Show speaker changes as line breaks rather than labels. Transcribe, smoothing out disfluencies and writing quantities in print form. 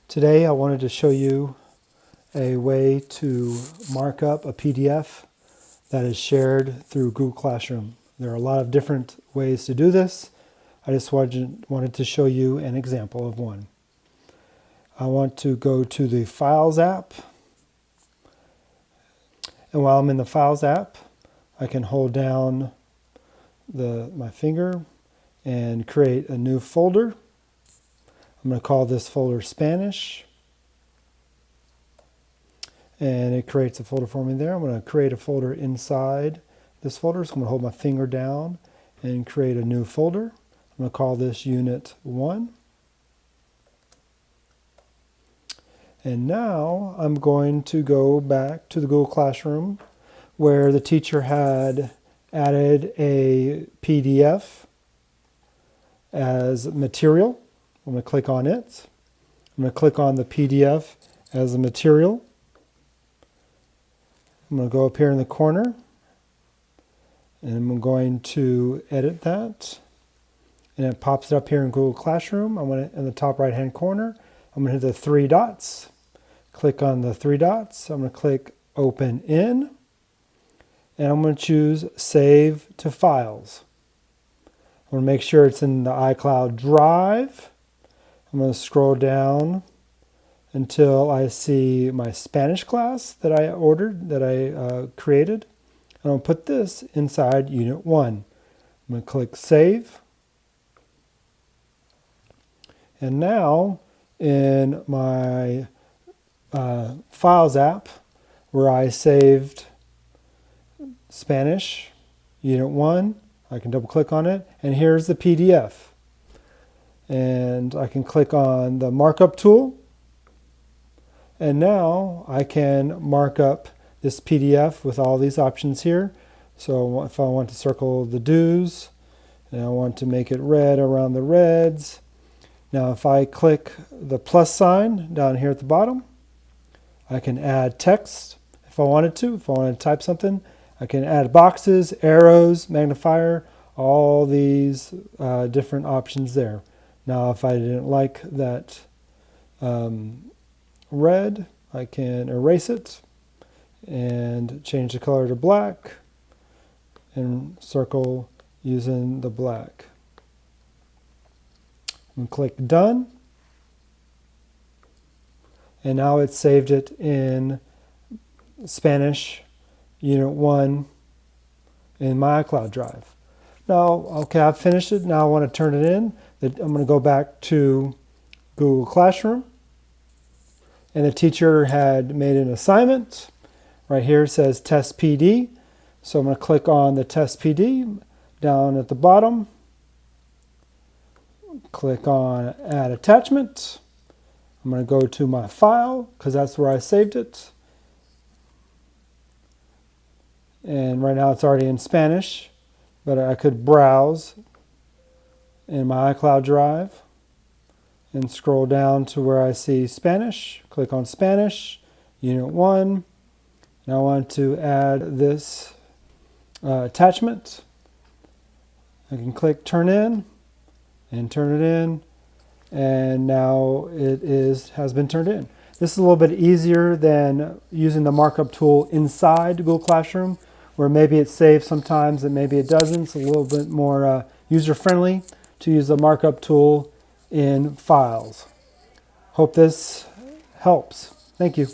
Today I wanted to show you a way to mark up a PDF that is shared through Google Classroom. There are a lot of different ways to do this. I just wanted to show you an example of one. I want to go to the Files app. And while I'm in the Files app, I can hold down my finger and create a new folder. I'm going to call this folder Spanish. And it creates a folder for me there. I'm going to create a folder inside this folder. So I'm going to hold my finger down and create a new folder. I'm going to call this Unit 1. And now I'm going to go back to the Google Classroom where the teacher had added a PDF as material. I'm going to click on it. I'm going to click on the PDF as a material. I'm going to go up here in the corner and I'm going to edit that. And it pops it up here in Google Classroom. I'm going to, in the top right hand corner, I'm going to hit the three dots. Click on the three dots. I'm going to click Open In. And I'm going to choose Save to Files. I want to make sure it's in the iCloud Drive. I'm going to scroll down until I see my Spanish class that I ordered, that I created. And I'll put this inside Unit 1. I'm going to click Save. And now in my Files app, where I saved Spanish Unit 1, I can double click on it, and here's the PDF. And I can click on the markup tool, and now I can mark up this PDF with all these options here. So if I want to circle the do's, and I want to make it red around the reds. Now if I click the plus sign down here at the bottom, I can add text if I wanted to. If I wanted to type something, I can add boxes, arrows, magnifier, all these different options there. Now if I didn't like that red, I can erase it and change the color to black and circle using the black. And click Done. And now it's saved it in Spanish Unit 1 in my iCloud Drive. Now, okay, I've finished it. Now I want to turn it in. I'm going to go back to Google Classroom. And the teacher had made an assignment. Right here it says Test PD. So I'm going to click on the Test PD down at the bottom. Click on Add Attachment. I'm going to go to my file because that's where I saved it. And right now it's already in Spanish, but I could browse in my iCloud Drive and scroll down to where I see Spanish. Click on Spanish, Unit 1. Now I want to add this attachment. I can click Turn In and turn it in, and now it has been turned in. This is a little bit easier than using the markup tool inside Google Classroom, where maybe it saves sometimes and maybe it doesn't. It's a little bit more user-friendly to use the markup tool in Files. Hope this helps. Thank you.